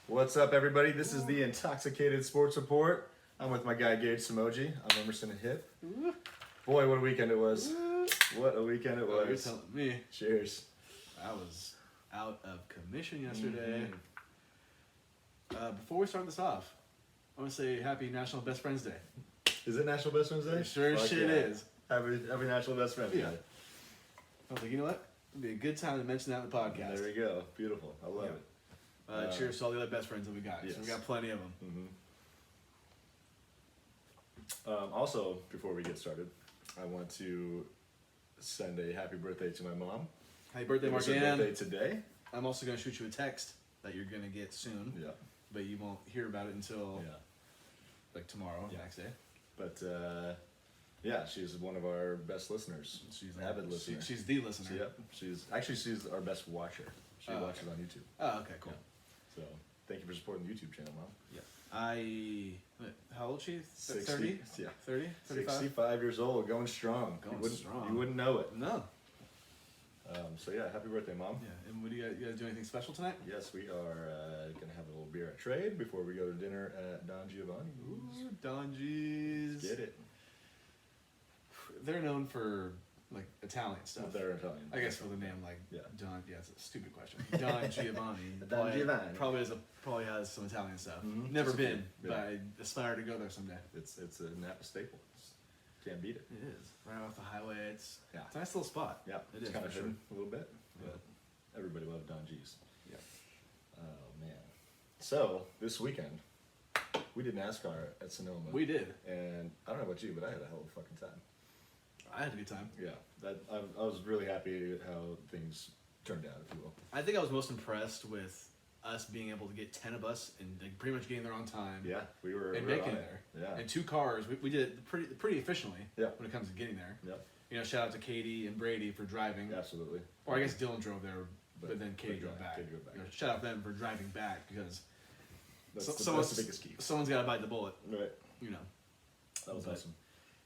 What's up, everybody? This is the Intoxicated Sports Report. I'm with my guy Gage Samoji. I'm Emerson Hip. Boy, what a weekend it was! What a weekend it Oh, you're was! telling me. Cheers. I was out of commission yesterday. Before we start this off, I want to say Happy National Best Friends Day. Is it National Best Friends Day? It sure as Fuck shit yeah. is. Happy National Best Friends Yeah. Day. I was like, you know what? It'd be a good time to mention that in the podcast. There we go. Beautiful. I love Yeah. it. Cheers to all the other best friends that we got. Yes. So we got plenty of them. Also, before we get started, I want to send a happy birthday to my mom. Happy birthday, It was her Marjan. birthday today. I'm also going to shoot you a text that you're going to get soon, Yeah. but you won't hear about it until Yeah. like tomorrow, Yeah. next day. But yeah, she's one of our best listeners. She's an avid listener. She's the listener. Yep. She's our best watcher. She Oh, watches okay. on YouTube. Oh, okay, cool. So thank you for supporting the YouTube channel, Mom. How old is she? 60, 30? yeah. 30? 35? 65 years old, going strong. Going strong. You wouldn't know it. No. So yeah, happy birthday, Mom. Yeah, and what do you guys do anything special tonight? Yes, we are gonna have a little beer at Trade before we go to dinner at Don Giovanni's. Ooh, Donji's. Get it? They're known for like Italian stuff. They're Italian. I guess for the name like Yeah. Don. Yeah, it's a stupid question. Don Giovanni. Don Giovanni. Probably has some Italian stuff. Mhm. Never Just a few, been, yeah. but I aspire to go there someday. It's a Napa staple. Can't beat it. It is right off the highway. It's Yeah. a nice little spot. Yeah, It it's is, kind of for sure. hidden a little bit, Yeah. but everybody loved Don G's. Yeah. Oh man! So this weekend we did NASCAR at Sonoma. We did. And I don't know about you, but I had a hell of a fucking time. I had a good time. Yeah, I was really happy how things turned out, if you will. I think I was most impressed with us being able to get 10 of us and like, pretty much getting there on time. Yeah, we were And we were making on it it. there. Yeah. And 2 cars. We did it pretty efficiently. Yeah. When it comes to getting there. Yep. You know, shout out to Katie and Brady for driving. Absolutely. Or I guess Dylan drove there, but then Katie but, drove yeah, back. Katie drove back. You know, shout out them for driving back because That's someone's the biggest key. Someone's got to bite the bullet. Right. You know. That was But- awesome.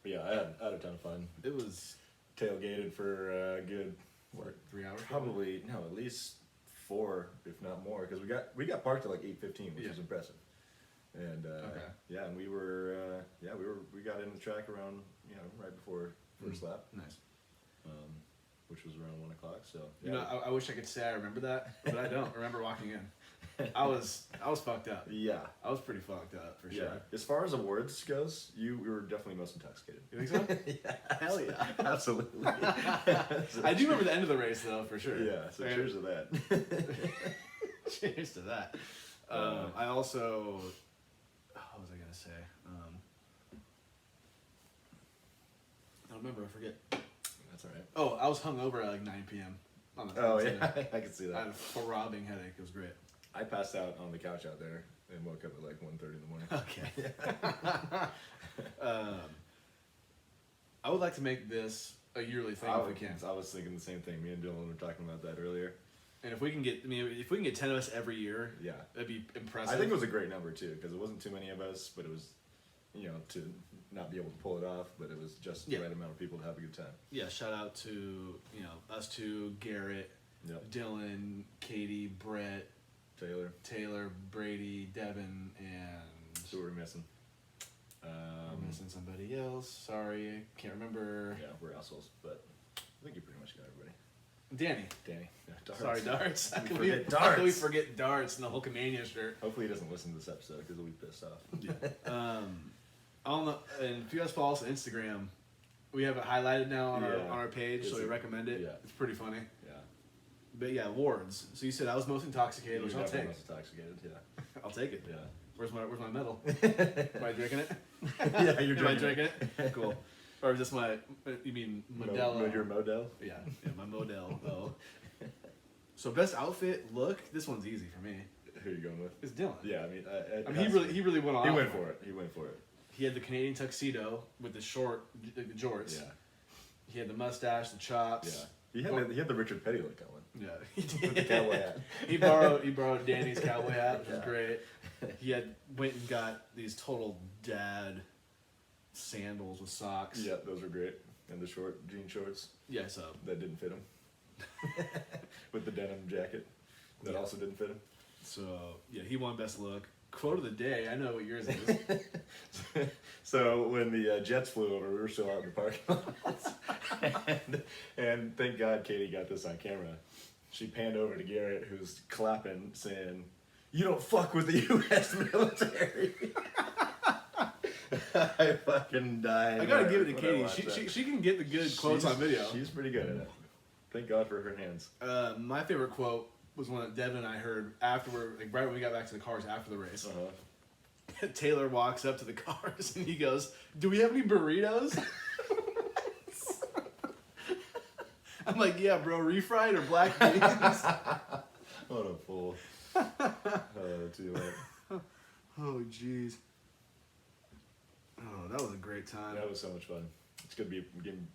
But yeah, I had a ton of fun. It was Tailgated for a good, what, 3 hours. probably no, at least 4, if not more, because we got parked at like 8:15, which Yeah. was impressive. And Okay. yeah, and we got in the track around right before first lap, Nice. which was around 1:00. So You know, I wish I could say I remember that, but I don't remember walking in. I was fucked up. yeah, I was pretty fucked up for yeah. sure. As far as awards goes, you were definitely most intoxicated. You think so? Yeah, Hell yeah. absolutely. I do remember the end of the race though, for sure. Yeah, so And- cheers to that. Cheers to that. I also, what was I gonna say? I don't remember. I forget. That's all right. Oh, I was hungover at like 9 p.m. on the Oh Sunday. yeah, I can see I had that. a throbbing headache. It was great. I passed out on the couch out there and woke up at like 1:30 in the morning. Okay. I would like to make this a yearly thing if we can. I was thinking the same thing. Me and Dylan were talking about that earlier. And if we can get, if we can get 10 of us every year, Yeah. that'd be impressive. I think it was a great number too, because it wasn't too many of us, but it was, to not be able to pull it off, but it was just the Yeah. right amount of people to have a good time. Yeah, shout out to, us two, Garrett, Yep. Dylan, Katie, Brett, Taylor, Brady, Devin, and who were we missing? I'm missing somebody else. Sorry, can't remember. Yeah, we're assholes, but I think you pretty much got everybody. Danny. Danny. Yeah, Darts. Sorry, Darts. How can forget how can we Darts. forget Darts and the Hulkamania shirt? Hopefully he doesn't listen to this episode because he'll be pissed off. And if you guys follow us on Instagram, we have it highlighted now on Yeah. our page, so we recommend it. Yeah. It's pretty funny. Yeah. But yeah, awards. So you said I was most intoxicated, which You're I'll definitely take. most intoxicated, yeah. I'll take it. Yeah. Where's my medal? Am I drinking it? Yeah, you're Am I drinking drinking it? Cool. Or is this my? You mean Modelo? Your Modelo? Yeah, my Modelo. Oh. So best outfit look. This one's easy for me. Who are you going with? It's Dylan. Yeah, I mean, he really went off. He went for it. He went for it. He had the Canadian tuxedo with the short the jorts. Yeah. He had the mustache, the chops. Yeah. He had the Richard Petty look going. Yeah. With the cowboy hat. he borrowed Danny's cowboy hat, which was Yeah. great. He went and got these total dad sandals with socks. Yeah, those were great. And the jean shorts Yeah, so that didn't fit him. With the denim jacket that Yeah. also didn't fit him. So yeah, he won best look. Quote of the day. I know what yours is. So when the Jets flew over, we were still out in the parking lot. and thank God Katie got this on camera. She panned over to Garrett, who's clapping, saying, "You don't fuck with the U.S. military." I fucking died. I gotta give it to when I Katie. watched that. She can get the good quotes on video. She's pretty good at it. Thank God for her hands. My favorite quote was one that Devin and I heard afterward, like right when we got back to the cars after the race. Taylor walks up to the cars and he goes, "Do we have any burritos?" I'm like, "Yeah, bro, refried or black beans?" What a fool. Too late. Oh, jeez. Oh, that was a great time. That was so much fun. It's good to be getting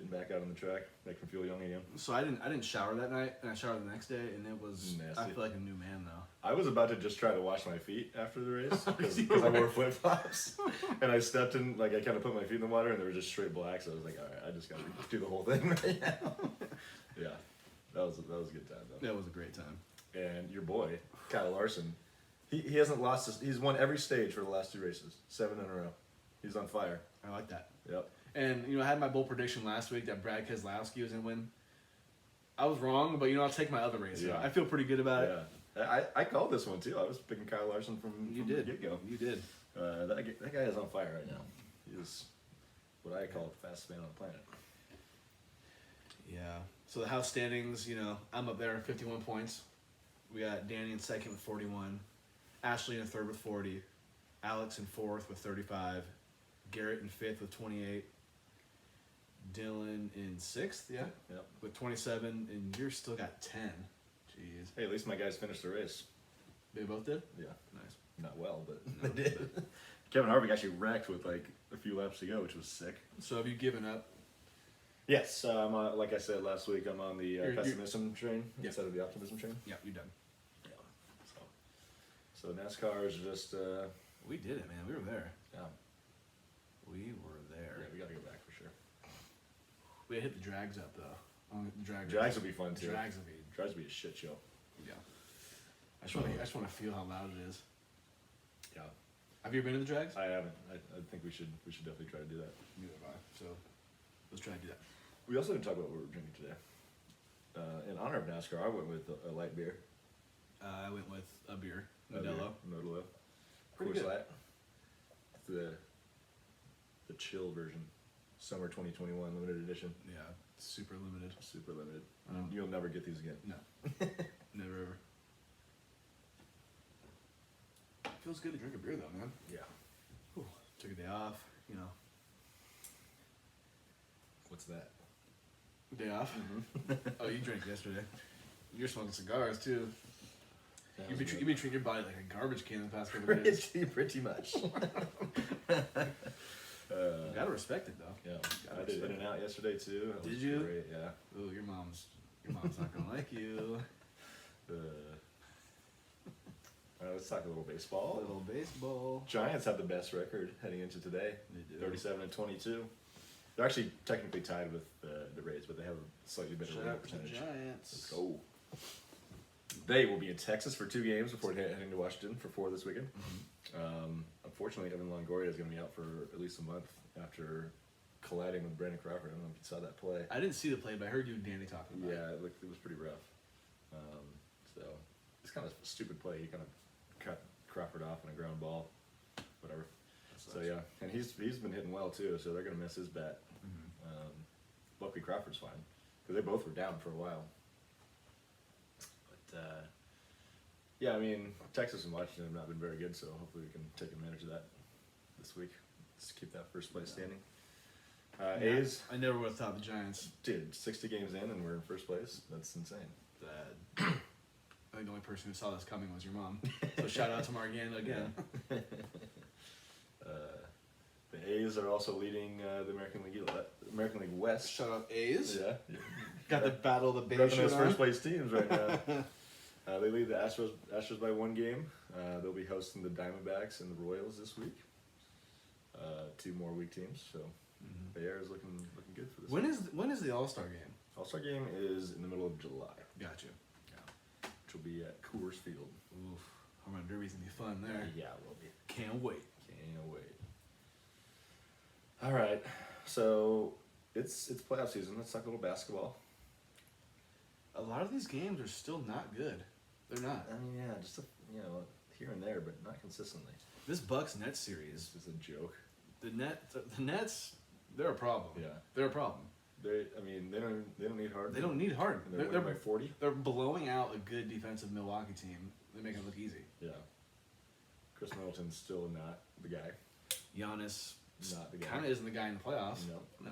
back out on the track, making me feel young again. So I didn't shower that night, and I showered the next day, and it was Nasty. I feel like a new man though. I was about to just try to wash my feet after the race because I wore flip flops, and I stepped in, like I kind of put my feet in the water, and they were just straight black. So I was like, all right, I just gotta do the whole thing right now. Yeah, that was a good time though. That was a great time. And your boy Kyle Larson, he hasn't lost. He's won every stage for the last 2 races, 7 in a row. He's on fire. I like that. Yep. And I had my bold prediction last week that Brad Keselowski was gonna win. I was wrong, but I'll take my other race. Yeah. I feel pretty good about it. Yeah. I called this one too. I was picking Kyle Larson from the get-go. You did. That guy is on fire right now. He is what I call the fastest man on the planet. Yeah. So the house standings, I'm up there 51 points. We got Danny in second with 41, Ashley in third with 40, Alex in fourth with 35, Garrett in fifth with 28, Dylan in sixth, Yep. with 27, and you're still got 10. Jeez. Hey, at least my guys finished the race. They both did? Yeah. Nice. Not well, but No, they did. Kevin Harvick actually wrecked with like a few laps to go, which was sick. So have you given up? Yes, like I said last week, I'm on the pessimism train instead of the optimism train. Yeah, you're done. Yeah. So NASCAR is just. We did it, man. We were there. Yeah. We were there. Yeah, we got to go back for sure. We hit the drags up though. Drags will be fun too. Drags will be. Drags will be a shit show. Yeah. I just want to feel how loud it is. Yeah. Have you ever been to the drags? I haven't. I think we should definitely try to do that. Neither have I. So let's try to do that. We also didn't talk about what we're drinking today. In honor of NASCAR, I went with a light beer. I went with a beer, Modelo. Modelo. Pretty Coors good. Light. The chill version, summer 2021 limited edition. Yeah, super limited. Super limited. Oh. You'll never get these again. No, never ever. Feels good to drink a beer though, man. Yeah. Whew. Took a day off, What's that? Day off. Oh, you drank yesterday. You're smoking cigars too. You've been treating your body like a garbage can the past couple of days. Pretty much. You gotta respect it though. Yeah. Gotta I did respect In-N-Out yesterday too. That Did was you? Great. Yeah. Ooh, your mom's not gonna like you. Let's talk a little baseball. Little baseball. Giants have the best record heading into today. They do. 37-22. They're actually technically tied with the Rays, but they have a slightly better Shout winning out to the percentage. Giants. Let's go. They will be in Texas for 2 games before heading to Washington for 4 this weekend. Unfortunately, Evan Longoria is going to be out for at least a month after colliding with Brandon Crawford. I don't know if you saw that play. I didn't see the play, but I heard you and Danny talking about it. Yeah, it was pretty rough. So it's kind of a stupid play. He kind of cut Crawford off in a ground ball, whatever. So yeah, and he's been hitting well too. So they're gonna miss his bat. Luckily Crawford's fine because they both were down for a while. But yeah, I mean Texas and Washington have not been very good, so hopefully we can take advantage of that this week. Let's keep that first place standing. A's, I never would have thought the Giants. dude, 60 games in and we're in first place. That's insane. I think the only person who saw this coming was your mom. So shout out to Margana again. The A's are also leading the American League West. Shout out A's. Yeah, Got the battle of the Bay repping shirt those on. first place teams right now. They lead the Astros by 1 game. They'll be hosting the Diamondbacks and the Royals this week. 2 more week teams, so Bay Area is looking good for this. When is the All-Star game? All-Star game is in the middle of July, Gotcha. which will be at Coors Field. Oof. Derby's gonna be fun there. Yeah, it will be. Can't wait. Can't wait. All right, so it's playoff season. Let's talk a little basketball. A lot of these games are still not good. They're not. I mean, yeah, just here and there, but not consistently. This Bucks Nets series, It's just a joke. the Nets, they're a problem. Yeah, They're a problem. they don't need Harden. They don't need Harden. And they're winning by 40. They're blowing out a good defensive Milwaukee team. They make it look easy. Yeah, Chris Middleton's still not the guy. Giannis Not the guy. kind of isn't the guy in the playoffs. No.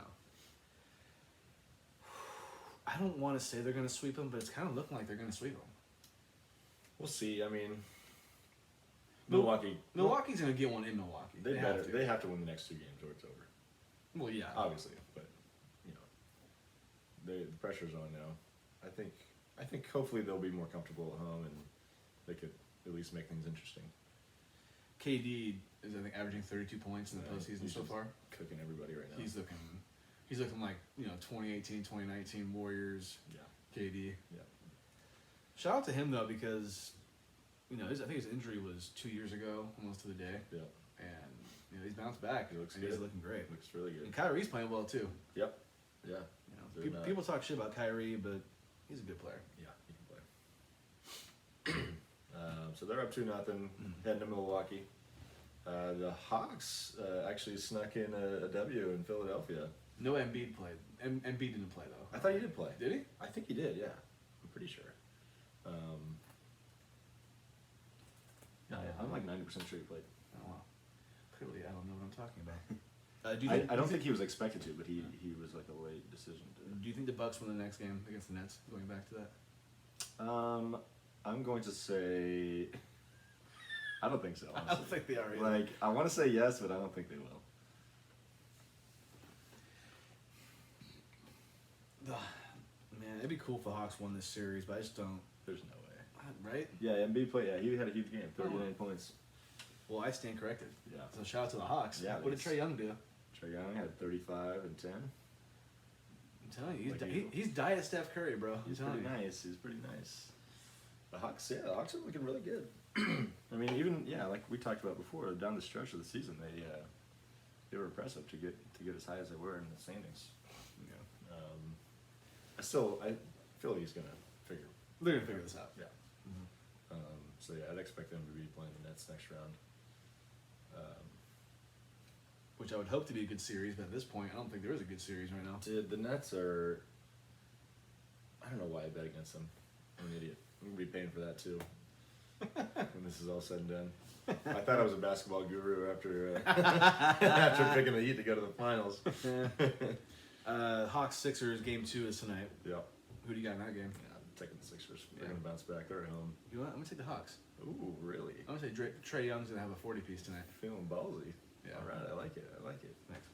I don't want to say they're going to sweep them, but it's kind of looking like they're going to sweep them. We'll see. I mean, Milwaukee's Milwaukee. going to get one in Milwaukee. They have to. They have to win the next 2 games or it's over. Well, yeah. Obviously, but the pressure's on now. I think hopefully they'll be more comfortable at home and they could at least make things interesting. KD is, I think, averaging 32 points in the postseason he's so just far. Cooking everybody right now. He's looking like 2018, 2019 Warriors. Yeah. KD. Yeah. Shout out to him though, because I think his injury was 2 years ago, almost to the day, Yeah. and he's bounced back. He looks and good. He's looking great. Looks really good. And Kyrie's playing well too. Yep. Yeah. They're not- People talk shit about Kyrie, but he's a good player. Yeah, he can play. So they're up 2-0, heading to Milwaukee. The Hawks actually snuck in a W in Philadelphia. No Embiid played. Embiid didn't play though. I thought he did play. Did he? I think he did. Yeah, I'm pretty sure. I'm like 90% sure he played. Oh wow. Clearly, I don't know what I'm talking about. I don't think he was expected to, but he was like a late decision Do you think the Bucks win the next game against the Nets? Going back to that. to. I'm going to say. I don't think so. I don't Honestly. think they are either. Like I want to say yes, but I don't think they will. Man, it'd be cool if the Hawks won this series, but I just don't. There's no way. Right? Yeah, Embiid played. Yeah, he had a huge game. 39 points. Well, I stand corrected. Yeah. So shout out to the Hawks. Yeah, What did Trae Young do? Trae Young had 35 and 10. I'm telling you, Like he's diet Steph Curry, bro. He's I'm telling pretty you. nice. He's pretty nice. The Hawks are looking really good. I mean, even like we talked about before, down the stretch of the season, they were impressive to get as high as they were in the standings. Yeah. I feel like he's gonna figure. They're gonna figure this out. Yeah. So yeah, I'd expect them to be playing the Nets next round. Which I would hope to be a good series, but at this point, I don't think there is a good series right now. Dude, the Nets are. I don't know why I bet against them. I'm an idiot. I'm gonna be paying for that too. When this is all said and done. I thought I was a basketball guru after after picking the Heat to go to the finals. Hawks Sixers game 2 is tonight. Yeah. Who do you got in that game? Yeah, I'm taking the Sixers. Yeah. They're gonna bounce back. They're at home. You know what? I'm gonna take the Hawks. Ooh, really? I'm gonna say Trae Young's gonna have a 40-piece tonight. Feeling ballsy. Yeah. All right, I like it. Thanks.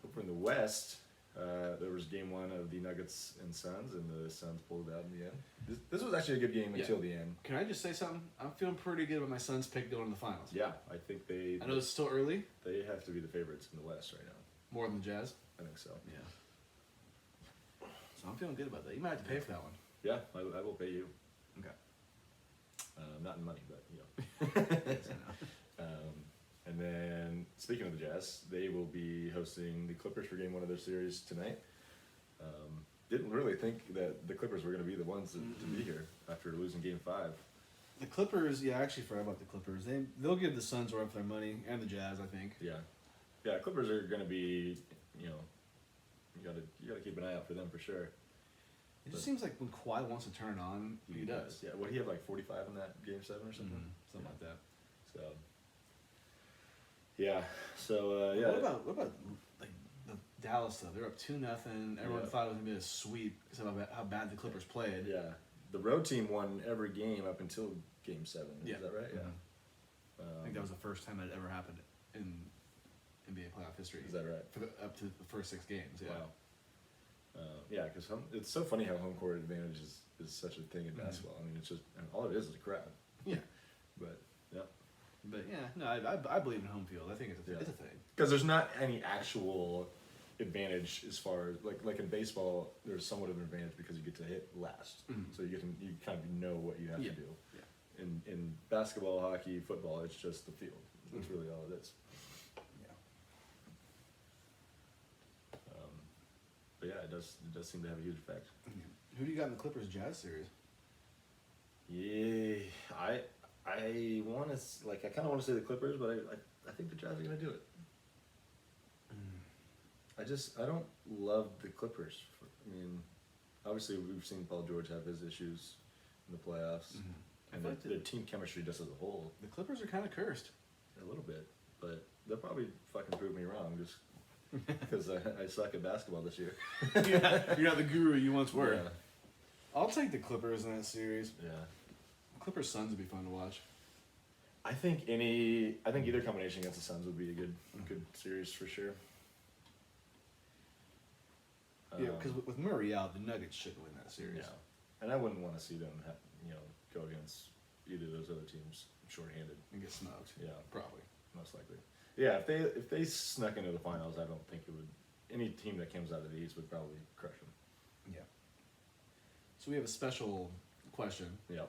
Over in the West, there was game 1 of the Nuggets and Suns, and the Suns pulled out in the end. This was actually a good game until the end. Can I just say something? I'm feeling pretty good about my Suns' pick going to the finals. Yeah, I think I know it's still early. they have to be the favorites in the West right now. More than the Jazz. I think so. Yeah. So I'm feeling good about that. You might have to pay for that one. Yeah, I will pay you. Okay. Not in money, but Yes, I know. And then speaking of the Jazz, they will be hosting the Clippers for game 1 of their series tonight. Didn't really think that the Clippers were going to be the ones to be here after losing game 5. The Clippers, yeah, I actually forgot about the Clippers. They'll give the Suns a run for their money, and the Jazz, I think. Yeah, Clippers are going to be, you gotta keep an eye out for them for sure. It just seems like when Kawhi wants to turn on, he does. Yeah, what he have like 45 in that game 7 or something? Something like that. So, yeah. So yeah. What about like the Dallas though? They're up 2-0. Everyone Yeah. thought it was gonna be a sweep because of how bad the Clippers played. Yeah, the road team won every game up until game 7. Yeah. Is that right? Yeah. I think that was the first time that ever happened in NBA playoff history. Is that right? Up to the first 6 games. Yeah. Wow. Yeah, because it's so funny how home court advantage is such a thing in basketball. I mean, it's just all it is a crowd. Yeah. But yeah, But yeah, no, I believe in home field. I think it's a thing. because there's not any actual advantage as far as like in baseball, there's somewhat of an advantage because you get to hit last, Mhm. so you kind of know what you have Yeah. to do. Yeah. in basketball, hockey, football, it's just the field. That's really all it is. Yeah. But yeah, it does seem to have a huge effect. Who do you got in the Clippers Jazz series? Yeah, I want to I kind of want to say the Clippers, but I think the Jazz are gonna do it. I don't love the Clippers. I mean, obviously we've seen Paul George have his issues in the playoffs, I and feel like the team chemistry just as a whole The Clippers are kind of cursed. a little bit, but they'll probably fucking prove me wrong just because I suck at basketball this year. You're not the guru you once were. Yeah. I'll take the Clippers in that series. Yeah. Clippers Suns would be fun to watch. I think either combination against the Suns would be a good series for sure. Yeah, because with Murray out, the Nuggets shouldn't win that series. Yeah, and I wouldn't want to see them go against either of those other teams shorthanded. And get smoked. Yeah, Probably. most likely. Yeah, if they snuck into the finals, I don't think it would. Any team that comes out of the East would probably crush them. Yeah. So we have a special question. Yeah.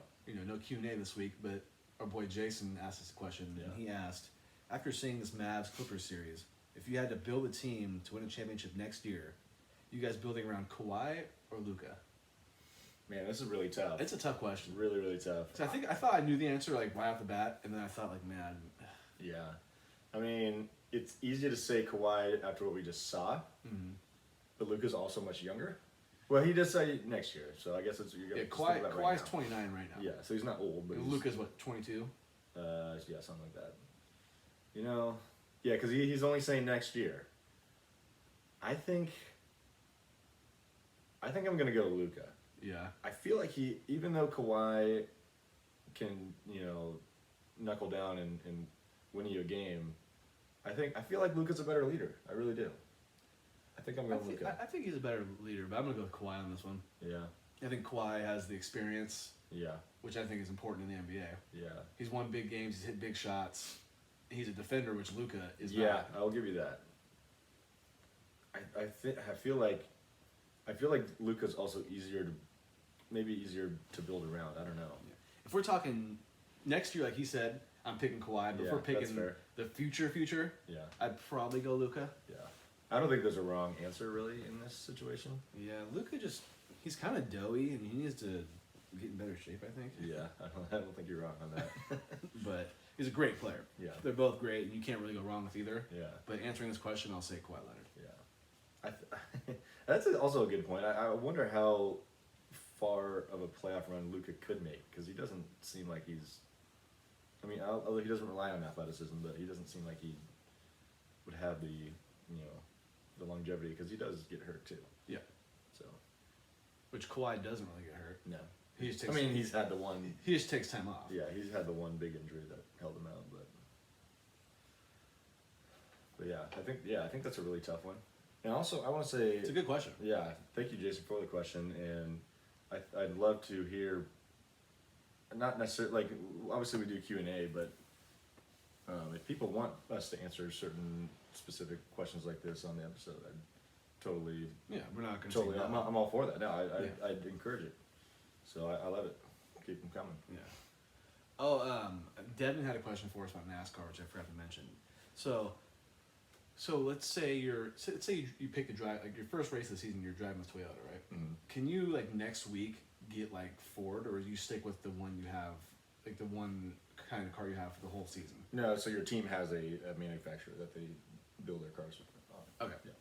No Q&A this week, but our boy Jason asked us a question, and he asked, after seeing this Mavs Clippers series, if you had to build a team to win a championship next year, you guys building around Kawhi or Luka? Man, this is really tough. It's a tough question. Really, really tough. So I thought I knew the answer right off the bat, and then I thought man. Yeah. I mean, it's easy to say Kawhi after what we just saw, but Luka's also much younger. Well, he did say next year, so I guess you're gonna Kawhi's right 29 right now. Yeah, so he's not old, but And Luka's what, 22? yeah, something like that. Yeah, because he's only saying next year. I think I'm gonna go Luka. Yeah. I feel like even though Kawhi can, knuckle down and win you a game, I feel like Luka's a better leader. I really do. I think I'm going Luka. I think he's a better leader, but I'm going to go with Kawhi on this one. Yeah. I think Kawhi has the experience, Yeah. which I think is important in the NBA. Yeah. He's won big games, he's hit big shots. He's a defender, which Luka is Yeah, not. I'll give you that. I feel like Luka's also easier to build around. I don't know. If we're talking next year, like he said, I'm picking Kawhi, but if Yeah, we're that's picking fair. the future, Yeah. I'd probably go Luka. Yeah. I don't think there's a wrong answer really in this situation. Yeah, Luka he's kind of doughy and he needs to get in better shape, I think. Yeah, I don't think you're wrong on that. But he's a great player. Yeah. They're both great, and you can't really go wrong with either. Yeah. But answering this question, I'll say Kawhi Leonard. Yeah. That's also a good point. I wonder how far of a playoff run Luka could make, because he doesn't seem like he's. I mean, although he doesn't rely on athleticism, but he doesn't seem like he would have the longevity, because he does get hurt too. Yeah. So. Which Kawhi doesn't really get hurt. No. He just takes. He's had the one. He just takes time off. Yeah, he's had the one big injury that held him out, but yeah, I think that's a really tough one. And also, I want to say It's a good question. Yeah, thank you, Jason, for the question, and I'd love to hear. Not necessarily obviously we do Q&A, but if people want us to answer certain specific questions like this on the episode, I'd totally. Yeah, we're not going to Totally, I'm all for that. No, Yeah. I'd encourage it. So I love it. Keep them coming. Yeah. Oh, Devin had a question for us about NASCAR, which I forgot to mention. So let's say you pick a drive, like your first race of the season, you're driving with Toyota, right? Mm-hmm. Can you next week get Ford, or do you stick with the one you have, the one kind of car you have for the whole season? No, so your team has a manufacturer that they build their cars on. Okay. Yeah.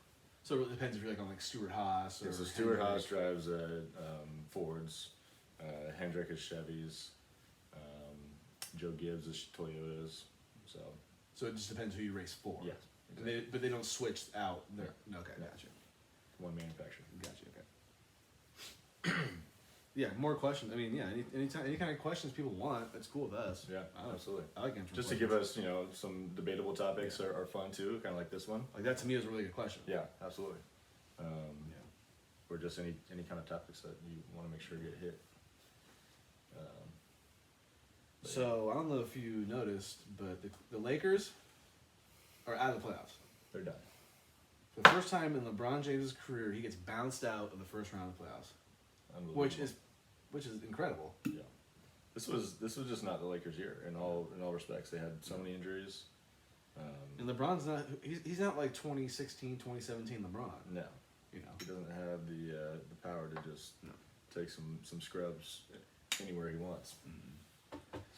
So it depends if you're on Stuart Haas or. Yeah, so Stuart Hendrick. Haas drives Fords, Hendrick is Chevys, Joe Gibbs is Toyotas. So it just depends who you race for. Yeah, Exactly. But they don't switch out. No, okay, No. gotcha. one manufacturer. Gotcha. Okay. Yeah, more questions. I mean, yeah, any kind of questions people want, that's cool with us. Yeah, absolutely. I like answering Just to questions. give us, some debatable topics are fun too, kind of like this one. That to me is a really good question. Yeah, absolutely. Yeah. Or just any kind of topics that you want to make sure get hit. But So I don't know if you noticed, but the Lakers are out of the playoffs. they're done. For the first time in LeBron James' career, he gets bounced out of the first round of the playoffs, Unbelievable. which is incredible. Yeah. This was just not the Lakers' year in all respects. They had so many injuries. And LeBron's not. He's not like 2016, 2017 LeBron. No, You know. he doesn't have the power to just take some scrubs anywhere he wants.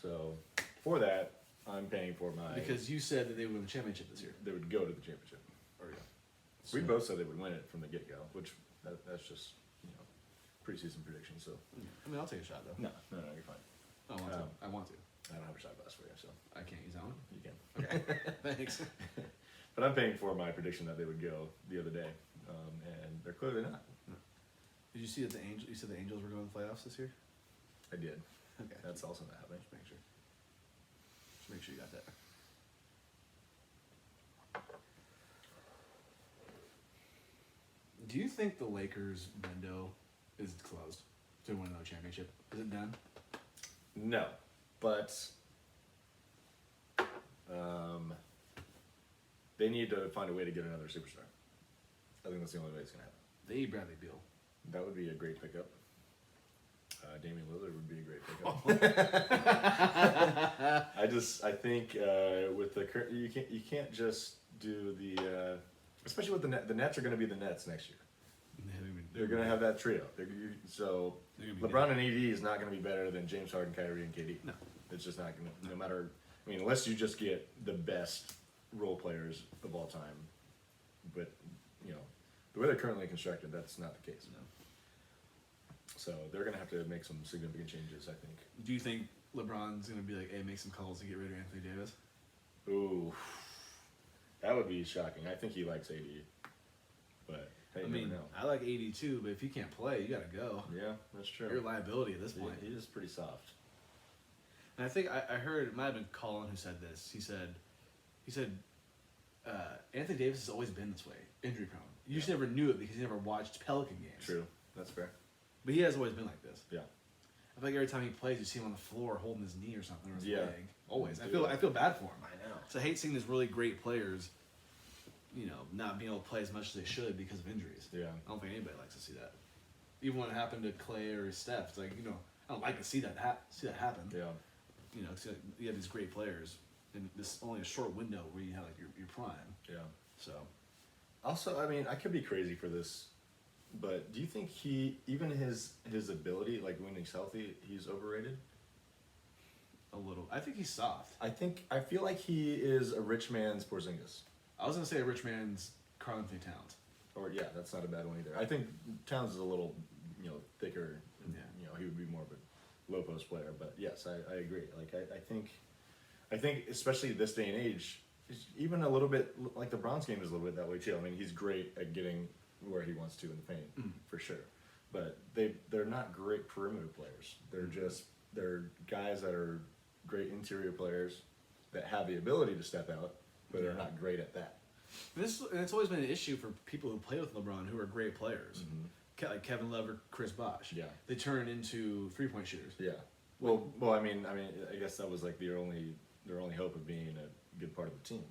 So for that, I'm paying for my. Because you said that they would win the championship this year. They would go to the championship. Or yeah. We both said they would win it from the get go, which that's just preseason prediction. So I mean, I'll take a shot though. no, you're fine. I want to. I want to. I don't have a shot glass for you, so I can't use that one. you can. Okay. Thanks. But I'm paying for my prediction that they would go the other day, and they're clearly not. Did you see that you said the Angels were going to the playoffs this year? I did. Okay. That's also not happening. Just make sure. Just make sure you got that. Do you think the Lakers' window is closed to win another championship? Is it done? No, but they need to find a way to get another superstar. I think that's the only way it's going to happen. They need Bradley Beal. That would be a great pickup. Damian Lillard would be a great pickup. I think with the current, you can't just do the especially with the Nets are going to be the Nets next year. They're going to have that trio. So LeBron and AD is not going to be better than James Harden, Kyrie, and KD. No, it's just not going to. No matter, I mean, unless you just get the best role players of all time, but the way they're currently constructed, that's not the case. No. So they're going to have to make some significant changes, I think. Do you think LeBron's going to be like, hey, make some calls to get rid of Anthony Davis? Ooh, that would be shocking. I think he likes AD, but hey, I mean, I like AD too, but if you can't play, you got to go. Yeah, that's true. You're a liability at this point. He is pretty soft. And I think I heard, it might have been Colin who said this. He said, Anthony Davis has always been this way, injury prone. You just never knew it because you never watched Pelican games. True, that's fair. But he has always been like this. Yeah. I feel like every time he plays, you see him on the floor holding his knee or something or his Yeah. leg. Always. Dude. I feel bad for him. I know. So I hate seeing these really great players, not being able to play as much as they should because of injuries. Yeah. I don't think anybody likes to see that. Even when it happened to Clay or Steph, it's like, I don't like to see that happen. Yeah. 'Cause you have these great players, and this only a short window where you have like your prime. Yeah. So Also, I mean, I could be crazy for this, but do you think even his ability, like when he's healthy, he's overrated? a little, I think he's soft. I feel like he is a rich man's Porzingis. I was gonna say a rich man's Karl Anthony Towns. Or yeah, that's not a bad one either. I think Towns is a little, thicker. And, Yeah. he would be more of a low post player. But yes, I agree. Like I think especially this day and age, even a little bit like the Bronze game is a little bit that way too. I mean, he's great at getting where he wants to in the paint for sure. But they're not great perimeter players. They're guys that are great interior players that have the ability to step out, but are not great at that. And it's always been an issue for people who play with LeBron who are great players, like Kevin Love or Chris Bosh. Yeah. They turn into 3-point shooters. Yeah. Well, I mean, I guess that was like their only hope of being a good part of the team.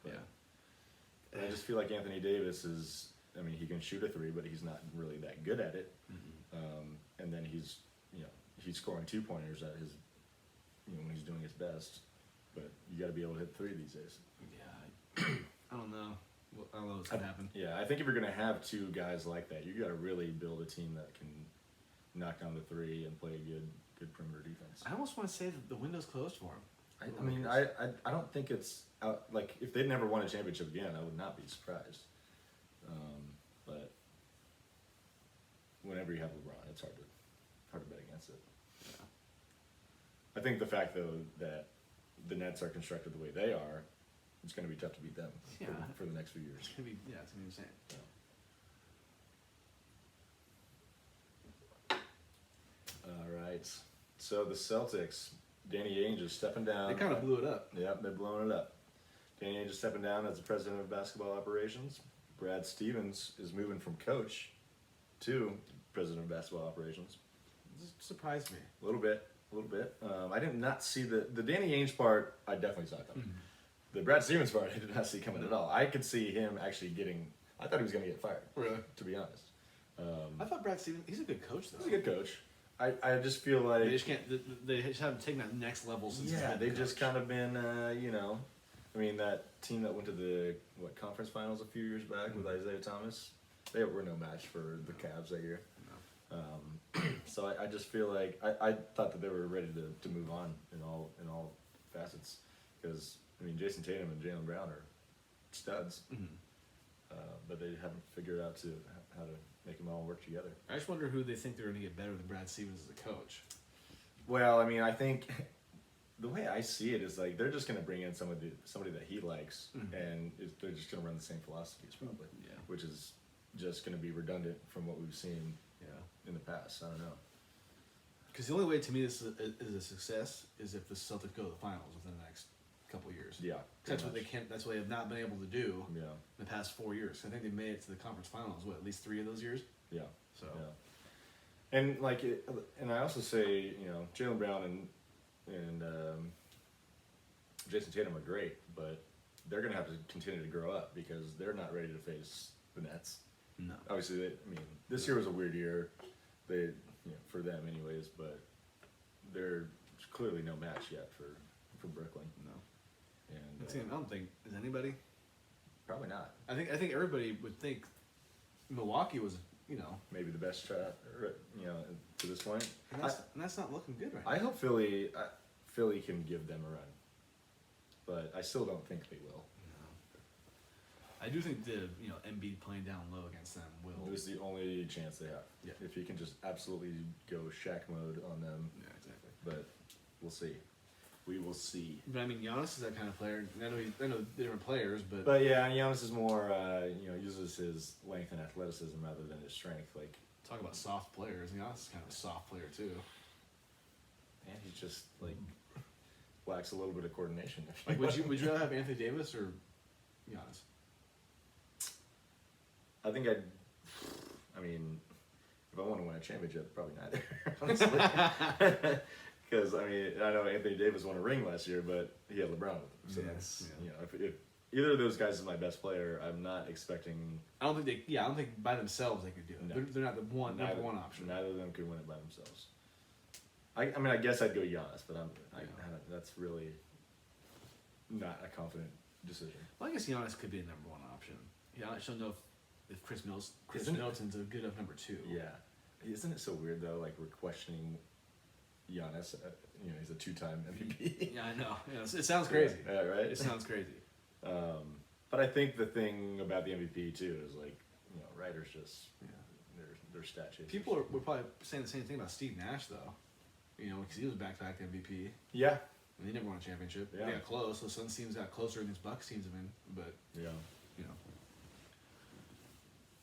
But Yeah. I just feel like Anthony Davis is. I mean, he can shoot a three, but he's not really that good at it. And then he's scoring 2-pointers at his, when he's doing his best. But you got to be able to hit three these days. Yeah. I don't know. Well, I don't know what's gonna happen. Yeah, I think if you're gonna have two guys like that, you got to really build a team that can knock down the three and play good perimeter defense. I almost want to say that the window's closed for him. I mean, I don't think it's out, like if they'd never won a championship again, I would not be surprised. But whenever you have LeBron, it's hard to bet against it. Yeah. I think the fact though that the Nets are constructed the way they are, it's going to be tough to beat them for the next few years. It's gonna be insane. All right, so the Celtics, Danny Ainge is stepping down. They kind of blew it up. Yep, they're blowing it up. Danny Ainge is stepping down as the president of basketball operations. Brad Stevens is moving from coach to president of basketball operations. This surprised me. A little bit. I did not see the Danny Ainge part. I definitely saw coming. The Brad Stevens part, I did not see coming at all. I could see him actually getting. I thought he was going to get fired. Really? To be honest. I thought Brad Stevens. He's a good coach though. He's a good coach. I just feel like They just can't. They just haven't taken that next level since. he's yeah, been they've the just coach. kind of been I mean that team that went to the conference finals a few years back with Isaiah Thomas, they were no match for the Cavs that year. So I just feel like I thought that they were ready to move on in all facets because I mean Jason Tatum and Jaylen Brown are studs, but they haven't figured out how to make them all work together. I just wonder who they think they're going to get better than Brad Stevens as a coach. Well, I mean, I think the way I see it is like they're just going to bring in somebody that he likes, and they're just going to run the same philosophies probably, Yeah. which is just going to be redundant from what we've seen Yeah. in the past. I don't know. Because the only way to me this is a success is if the Celtics go to the finals within the next couple of years. Yeah, That's pretty what they much. can't. That's what they have not been able to do Yeah, in the past 4 years. I think they made it to the conference finals. What, at least 3 of those years? yeah, So yeah. And like, and I also say, Jaylen Brown and Jason Tatum are great, but they're going to have to continue to grow up because they're not ready to face the Nets. no. Obviously, this year was a weird year, for them anyways. But they're clearly no match yet for Brooklyn, No. and I don't think is anybody. probably not. I think everybody would think Milwaukee was, Maybe the best shot, to this point. and that's not looking good right now. I hope Philly can give them a run, but I still don't think they will. I do think the Embiid playing down low against them will. It was the only chance they have. Yeah. If he can just absolutely go Shaq mode on them, Yeah, exactly. but we'll see. We will see. But I mean, Giannis is that kind of player. I know different players, but But yeah, Giannis is more, uses his length and athleticism rather than his strength. Like, talk about soft players. Giannis is kind of a soft player too. and he just lacks a little bit of coordination. Like, would you rather have Anthony Davis or Giannis? I think I mean, if I want to win a championship, probably neither. Honestly, because I know Anthony Davis won a ring last year, but he had LeBron with him. So Yeah, that's yeah. if either of those guys is my best player, I'm not expecting. I don't think by themselves they could do it. No. They're not the number one option. Neither of them could win it by themselves. I mean, I guess I'd go Giannis, but that's really not a confident decision. Well, I guess Giannis could be a number one option. Yeah, I don't know if Chris Isn't it- Middleton's a good enough number 2. Yeah, isn't it so weird though? Like we're questioning Giannis. He's a 2-time MVP. Yeah, I know. Yeah, it sounds crazy. Yeah, right. It sounds crazy. But I think the thing about the MVP too is writers just they're stat chasers. People were probably saying the same thing about Steve Nash though. Because he was back-to-back MVP. Yeah, And he never won a championship. Yeah. They got close. The Suns teams got closer than these Bucks teams have been. But, yeah,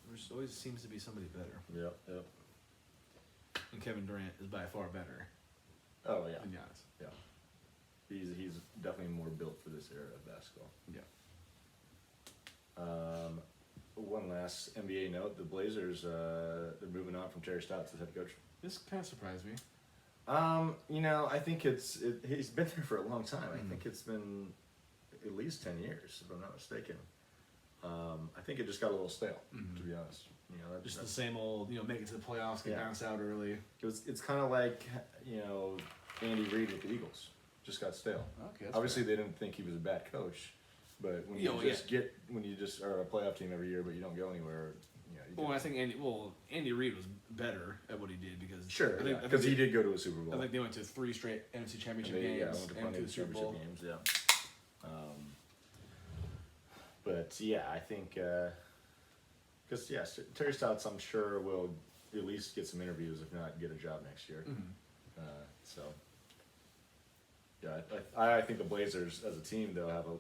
there always seems to be somebody better. yep. And Kevin Durant is by far better Oh yeah, than Giannis. yeah. He's definitely more built for this era of basketball. Yeah. One last NBA note: the Blazers they're moving on from Terry Stotts as head coach. This kind of surprised me. I think he's been there for a long time. I Mhm. think it's been at least 10 years, if I'm not mistaken. I think it just got a little stale, Mhm. to be honest. Just the same old, make it to the playoffs, get Yeah. bounced out early. It's kind of like Andy Reid with the Eagles, just got stale. Okay, that's Obviously, they didn't think he was a bad coach, but when when you just are a playoff team every year, but you don't go anywhere, you Well, get- I think Andy Reid was better at what he did because sure, I think because he did go to a Super Bowl. I think they went to 3 straight NFC Championship And they, games went to and plenty to of the Super Bowl. championship games, yeah. But yeah, I think because Terry Stotts, I'm sure will at least get some interviews, if not get a job next year. Mhm. So yeah, I think the Blazers as a team though have a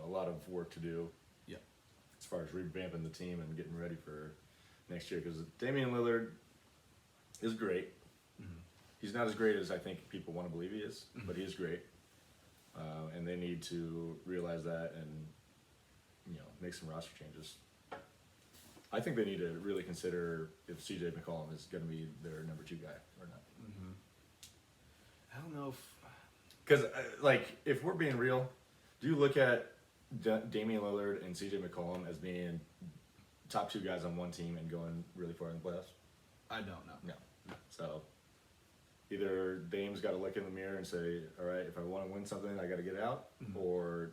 lot of work to do. Yeah. As far as revamping the team and getting ready for next year, because Damian Lillard is great. Mhm. He's not as great as I think people want to believe he is, Mhm. but he is great. And they need to realize that and make some roster changes. I think they need to really consider if CJ McCollum is going to be their number 2 guy or not. Mhm. I don't know if Because if we're being real, do you look at Damian Lillard and CJ McCollum as being top 2 guys on one team and going really far in the playoffs? I don't know. No. So either Dame's got to look in the mirror and say, all right, if I want to win something, I got to get out, or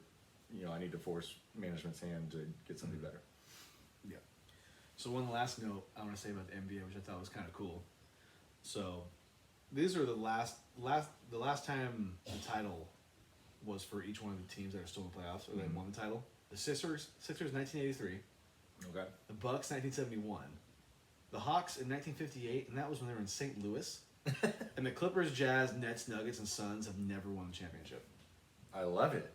I need to force management's hand to get something better. Yeah. So one last note I want to say about the NBA, which I thought was kind of cool. So these are the last time the title was for each one of the teams that are still in the playoffs, or they won the title. The Sixers 1983. Okay. The Bucks 1971. The Hawks in 1958, and that was when they were in St. Louis. And the Clippers, Jazz, Nets, Nuggets, and Suns have never won the championship. I love it.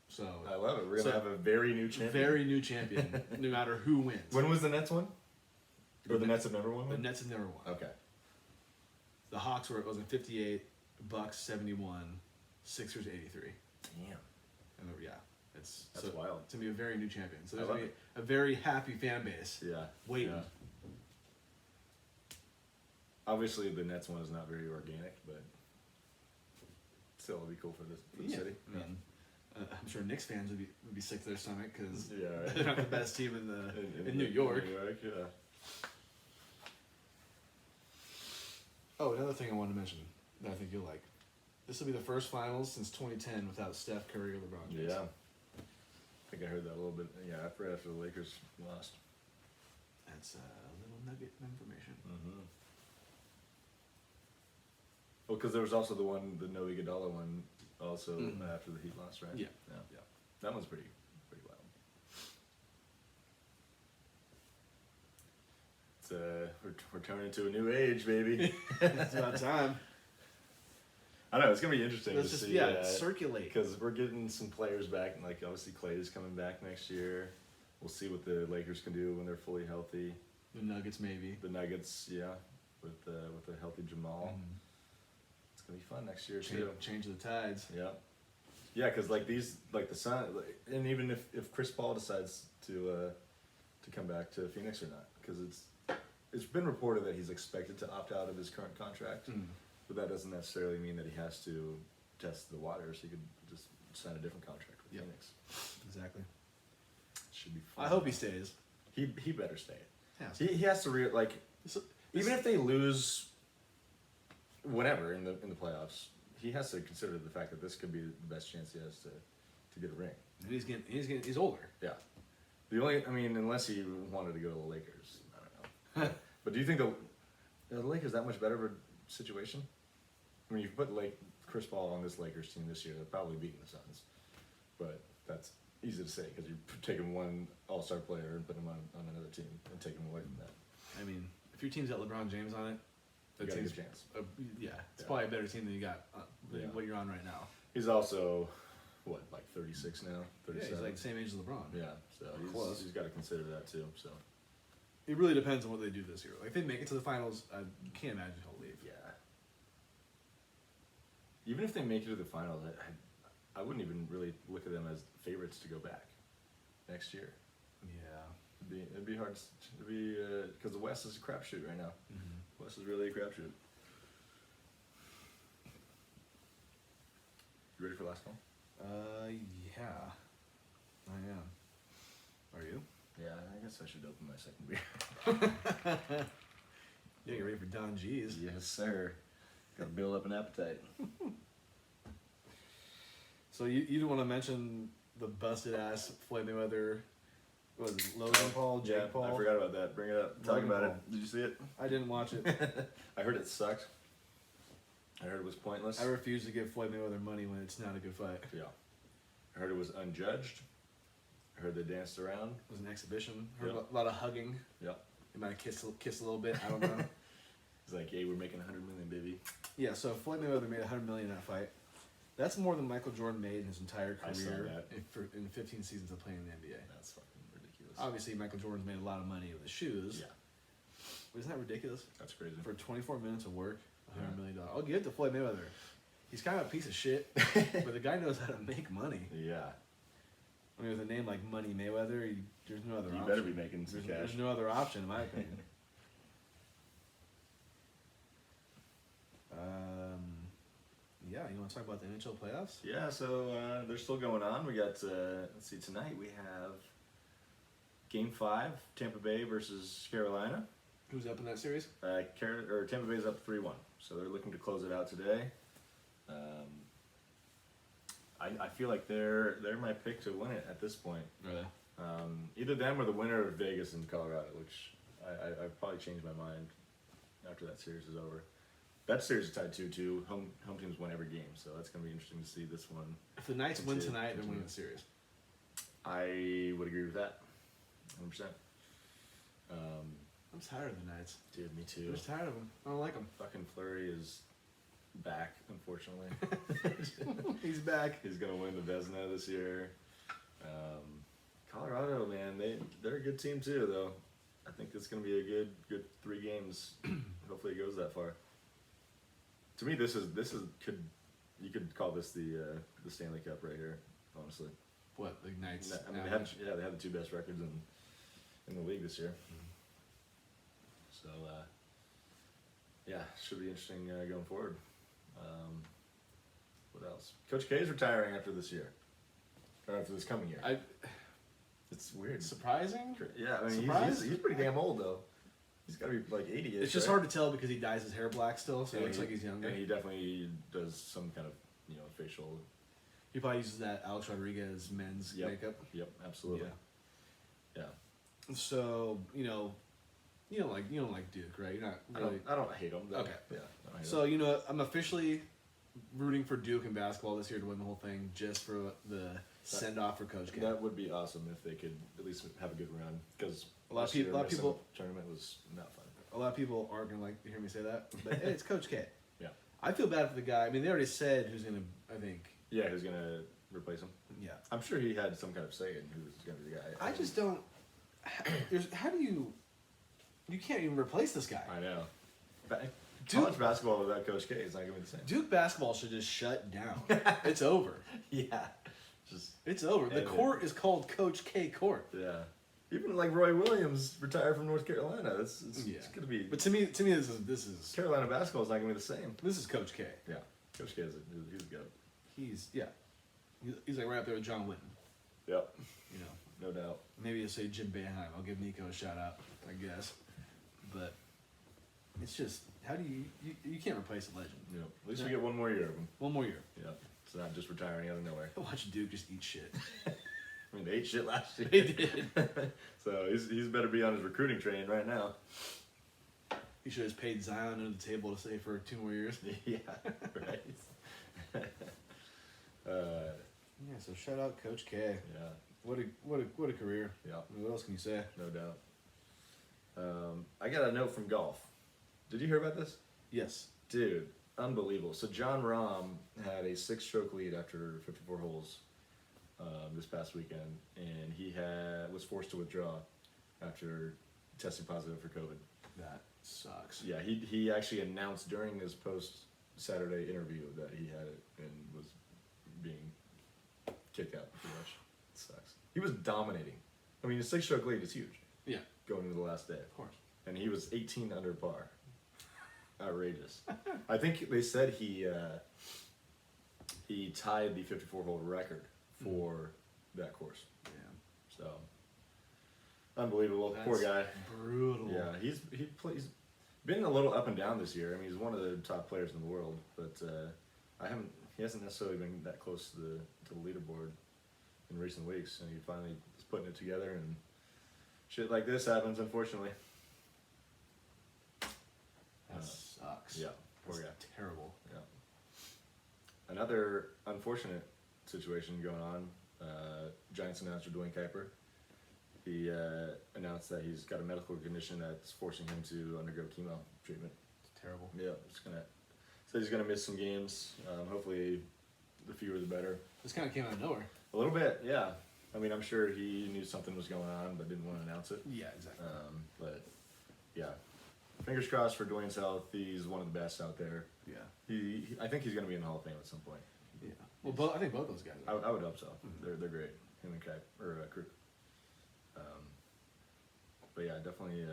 So I love it. We're gonna have a very new champion. Very new champion, no matter who wins. When was the Nets one? Or the Nets have never won The one? Nets have never won. Okay. The Hawks was in 58, Bucks 71, Sixers 83. Damn. And yeah, it's That's wild. It's gonna be a very new champion. So I there's love gonna be a very happy fan base. Yeah. Waiting. Yeah. Obviously, the Nets one is not very organic, but still, it'll be cool for the city. I mean, I'm sure Knicks fans would be sick to their stomach because Yeah, right. they're not the best team in New York. New York, yeah. Oh, another thing I wanted to mention that I think you'll like. This will be the first finals since 2010 without Steph Curry or LeBron James. Yeah. I think I heard that a little bit. Yeah, right after the Lakers lost. That's a little nugget of information. Mm-hmm. Well, because there was also the Noe Iguodala one, also after the Heat lost, right? Yeah. Yeah. That one's pretty wild. It's we're turning into a new age, baby. It's about time. I know it's gonna be interesting Let's to just see. circulate. Because we're getting some players back, and like obviously Clay's coming back next year. We'll see what the Lakers can do when they're fully healthy. The Nuggets maybe. The Nuggets, yeah, with a healthy Jamal. It's gonna be fun next year too. Change the tides. Yeah, yeah, because like the Sun, and even if Chris Paul decides to come back to Phoenix or not, because it's been reported that he's expected to opt out of his current contract, but that doesn't necessarily mean that he has to test the waters. He could just sign a different contract with Phoenix. Exactly. Should be fun. I hope he stays. He better stay. Yes. He has to even if they lose whatever in the playoffs, he has to consider the fact that this could be the best chance he has to get a ring. And he's older. Yeah. Unless he wanted to go to the Lakers, I don't know. But do you think the Lakers that much better of a situation? I mean, you put Chris Paul on this Lakers team this year, they're probably beating the Suns. But that's easy to say because you're taking one All-Star player and putting him on another team and taking him away from that. I mean, if your team's got LeBron James on it, You got a team's good chance. it's probably a better team than you got Yeah. what you're on right now. He's also, what, like 36 now? 37? Yeah, he's like the same age as LeBron. Yeah, so Close. he's got to consider that too. So It really depends on what they do this year. Like if they make it to the finals, I can't imagine he'll leave. yeah, even if they make it to the finals, I wouldn't even really look at them as favorites to go back next year. Yeah. It'd be hard to be because the West is a crapshoot right now. West is really a crapshoot. You ready for the last call? Yeah. I am. Are you? Yeah, I guess I should open my second beer. Yeah, you're ready for Don G's. Yes, sir. Got to build up an appetite. So you didn't want to mention the busted ass Floyd Mayweather, what was it, Logan Paul, Jake Yeah, Paul? I forgot about that. Bring it up. Talk Logan about Paul. it. Did you see it? I didn't watch it. I heard it sucked. I heard it was pointless. I refuse to give Floyd Mayweather money when it's not a good fight. Yeah. I heard it was unjudged. I heard they danced around. It was an exhibition. Heard Yep. a lot of hugging. Yep. They might have kissed a little bit. I don't know. He's like, hey, we're making $100 million, baby. Yeah, so Floyd Mayweather made $100 million in that fight. That's more than Michael Jordan made in his entire I saw career that. in 15 seasons of playing in the NBA. That's fucking ridiculous. Obviously, Michael Jordan's made a lot of money with his shoes. Yeah. But isn't that ridiculous? That's crazy. For 24 minutes of work, $100 Yeah. million. I'll give it to Floyd Mayweather. He's kind of a piece of shit, but the guy knows how to make money. Yeah. I mean, with a name like Money Mayweather, there's no other You option. better be making some cash. There's no other option, in my opinion. Yeah, you want to talk about the NHL playoffs? Yeah, so they're still going on. We got, let's see, tonight we have Game 5, Tampa Bay versus Carolina. Who's up in that series? Tampa Bay's up 3-1. So they're looking to close it out today. I feel like they're my pick to win it at this point. Really? Either them or the winner of Vegas and Colorado, which I've probably changed my mind after that series is over. That series is tied 2-2. Home teams win every game, so that's going to be interesting to see this one. If the Knights win tonight, they're winning the series. I would agree with that, 100%. I'm tired of the Knights. Dude, me too. I'm just tired of them. I don't like them. Fucking Fleury is back, unfortunately. He's back. He's gonna win the Vezina this year. Colorado, man, they're a good team too, though. I think it's gonna be a good 3 games. Hopefully, it goes that far. To me, this is you could call this the Stanley Cup right here, honestly. What, the Knights? I mean, they had the 2 best records in the league this year. So yeah, should be interesting going forward. What else? Coach K is retiring after this year, or after this coming year. It's weird. Surprising? Yeah, I mean, Surprised? he's pretty damn old though. He's got to be like 80. It's just hard to tell because he dyes his hair black still, so it looks like he's younger. And he definitely does some kind of facial. He probably uses that Alex Rodriguez men's makeup. Yep, absolutely. Yeah. So you don't like Duke, right? You're not really. I don't hate him. Though. Okay. Yeah. I don't hate So him. I'm officially rooting for Duke in basketball this year to win the whole thing, just for the send off for Coach K. That would be awesome if they could at least have a good run, because a lot of people tournament was not fun. A lot of people aren't gonna like to hear me say that, but hey, it's Coach K. Yeah. I feel bad for the guy. I mean, they already said who's gonna. I think. Yeah, who's gonna replace him? Yeah. I'm sure he had some kind of say in who's gonna be the guy. I just don't. How do you? You can't even replace this guy. I know. College basketball without Coach K is not gonna be the same. Duke basketball should just shut down. It's over. Yeah. It's over. The court is called Coach K Court. Yeah. Even like Roy Williams retired from North Carolina. It's gonna be. But to me, this is Carolina basketball is not gonna be the same. This is Coach K. Yeah. Coach K he's good. He's like right up there with John Witten. Yep. You know. No doubt. Maybe you'll say Jim Boeheim. I'll give Nico a shout out, I guess. But it's just how do you can't replace a legend. Yeah. At least we get one more year of him. One more year. Yeah. It's not just retiring out of nowhere. Watch Duke just eat shit. I mean, they ate shit last year. They did. So he's better be on his recruiting train right now. He should have paid Zion under the table to stay for 2 more years. Yeah, right. Yeah, so shout out Coach K. Yeah. What a career. Yeah. I mean, what else can you say? No doubt. I got a note from golf. Did you hear about this? Yes. Dude, unbelievable. So John Rahm had a 6-stroke lead after 54 holes this past weekend, and he was forced to withdraw after testing positive for COVID. That sucks. Yeah, he actually announced during his post-Saturday interview that he had it and was being kicked out pretty much. It sucks. He was dominating. I mean, a 6-stroke lead is huge. Yeah. Going into the last day. Of course. And he was 18 under par. Outrageous. I think they said he tied the 54-hole record for that course. Yeah. So unbelievable. Poor guy. Brutal. Yeah, he's been a little up and down this year. I mean, he's one of the top players in the world, but he hasn't necessarily been that close to the leaderboard in recent weeks. And he finally is putting it together, and shit like this happens, unfortunately. That sucks. Yeah, poor That's guy. Terrible. Yeah. Another unfortunate situation going on. Giants announcer Dwayne Kuiper. He announced that he's got a medical condition that's forcing him to undergo chemo treatment. It's terrible. Yeah, said he's gonna miss some games. Hopefully, the fewer the better. This kind of came out of nowhere. A little bit, yeah. I mean, I'm sure he knew something was going on, but didn't want to announce it. Yeah, exactly. But yeah, fingers crossed for Dwayne's health. He's one of the best out there. Yeah. I think he's gonna be in the Hall of Fame at some point. Yeah. Well, I think both those guys are. I would hope so. Mm-hmm. They're great. Him and Krug. But yeah, definitely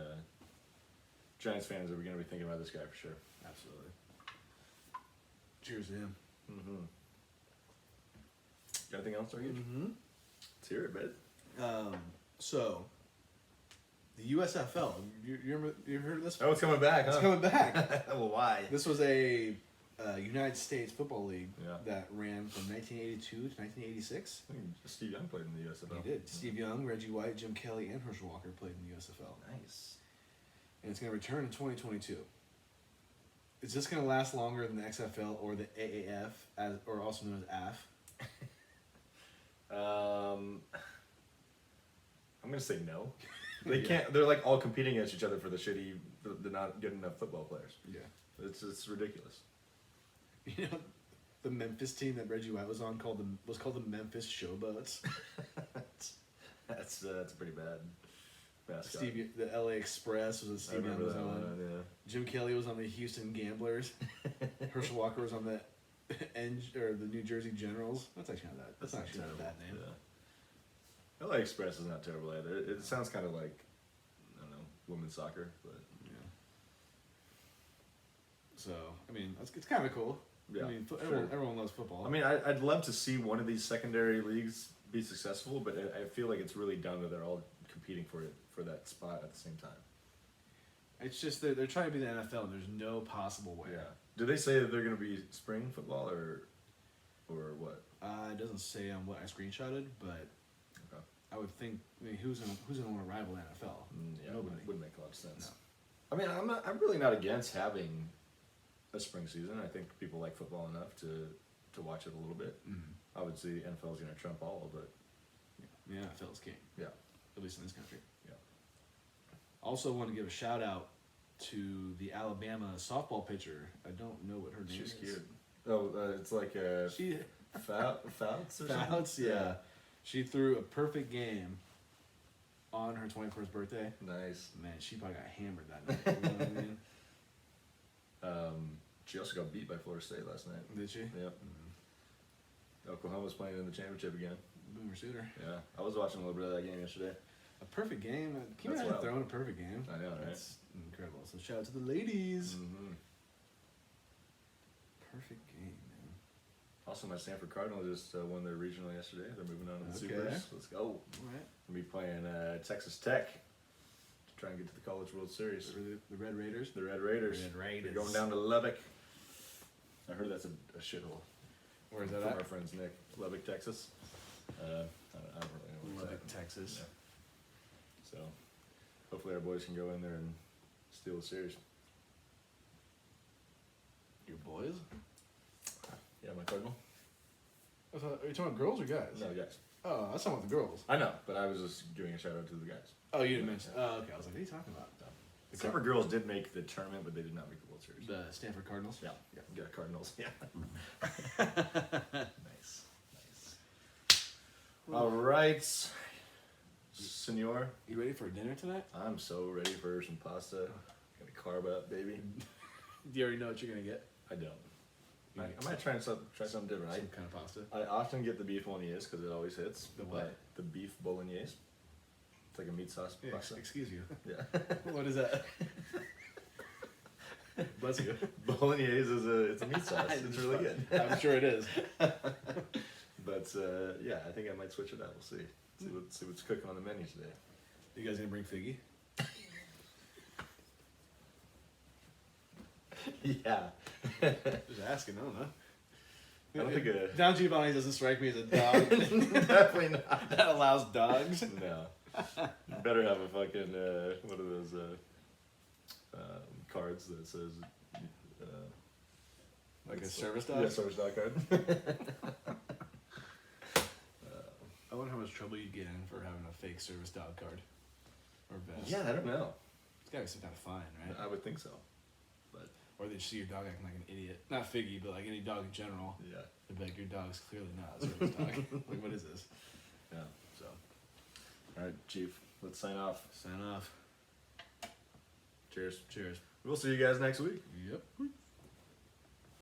Giants fans are going to be thinking about this guy for sure. Absolutely. Cheers to him. Mm-hmm. Got anything else, Target? Mm-hmm. Let's hear it, babe. So, the USFL. You heard of this? Oh, it's coming back, huh? It's coming back. Well, why? This was a United States Football League Yeah. that ran from 1982 to 1986. I think Steve Young played in the USFL. He did. Steve Young, Reggie White, Jim Kelly, and Herschel Walker played in the USFL. Nice. And it's going to return in 2022. Is this going to last longer than the XFL or the AAF, or also known as AF? I'm gonna say no. They can't. They're like all competing against each other for the shitty. They're not good enough football players. Yeah. It's ridiculous. You know, the Memphis team that Reggie White was on was called the Memphis Showboats. That's pretty bad. Mascot. The LA Express was what I Steve Young remember was that on. one. Yeah. Jim Kelly was on the Houston Gamblers. Herschel Walker was on the the New Jersey Generals. That's actually not that. That's actually not a bad name. Yeah. LA Express is not terrible either. It sounds kind of like, I don't know, women's soccer, but Yeah. So I mean, it's kind of cool. yeah. I mean, sure. everyone loves football. I mean, I'd love to see one of these secondary leagues be successful, but I feel like it's really dumb that they're all competing for that spot at the same time. It's just they're trying to be the NFL, and there's no possible way. Yeah. Do they say that they're going to be spring football or what? It doesn't say on what I screenshotted, but Okay. I would think. I mean, who's gonna want to rival the NFL? Yeah, Nobody. wouldn't make a lot of sense. I mean, I'm really not against having a spring season. I think people like football enough to watch it a little bit. Mm-hmm. I would say NFL is going to trump all, but Yeah, NFL's king. yeah. At least in this country. Yeah. Also, want to give a shout out to the Alabama softball pitcher. I don't know what her name She's is. cute. Oh, it's like a She Fouts or something? Fouts, yeah. She threw a perfect game on her 21st birthday. Nice. Man, she probably got hammered that night. You know what I mean? She also got beat by Florida State last night. Did she? Yep. Oklahoma's playing in the championship again. Boomer Suitor. Yeah. I was watching a little bit of that game yesterday. A perfect game. Can you That's imagine wild. throwing a perfect game? I know, right? That's incredible. So shout out to the ladies. Mm-hmm. Perfect game, man. Also, my Stanford Cardinals just won their regional yesterday. They're moving on to the Okay. Supers. Let's go. All right. We'll be playing Texas Tech to try and get to the College World Series. The Red Raiders. The Red Raiders. Red Raiders. They're going down to Lubbock. I heard that's a shithole. Where is that From at? our friends Nick. Lubbock, Texas. I don't really know where Lubbock, it's at. Texas. Yeah. So, hopefully our boys can go in there and steal the series. Your boys? Yeah, my Cardinal. Are you talking about girls or guys? No, guys. Oh, that's talking about the girls. I know, but I was just doing a shout out to the guys. Oh, you didn't mention. Oh, okay. I was like, what are you talking about? The Stanford girls did make the tournament, but they did not make the World Series. The Stanford Cardinals. Yeah, Cardinals. Yeah. Nice. All right, senor. You ready for dinner tonight? I'm so ready for some pasta. Gonna carb up, baby. Do you already know what you're gonna get? I don't. I might try something different. Some kind of pasta. I often get the beef bolognese because it always hits. The what? The beef bolognese. It's like a meat sauce Yeah, pasta. excuse you. Yeah. What is that? Bless you. Bolognese it's a meat sauce. It's really good. I'm sure it is. But yeah, I think I might switch it up. We'll see. See what's cooking on the menu today. You guys gonna bring Figgy? Yeah. Just asking. I don't know. I don't think Don Giovanni doesn't strike me as a dog definitely not. that allows dogs. No. You better have a fucking one of those cards that says Like a service dog? Yeah, service dog card. I wonder how much trouble you'd get in for having a fake service dog card or vest. Yeah, I don't know. It's gotta be some kind of fine, right? I would think so. But Or they see your dog acting like an idiot. Not Figgy, but like any dog in general. yeah. They'd be like, your dog's clearly not a service dog. Like, what is this? Yeah. So all right, Chief, let's sign off. Sign off. Cheers. Cheers. We'll see you guys next week. Yep.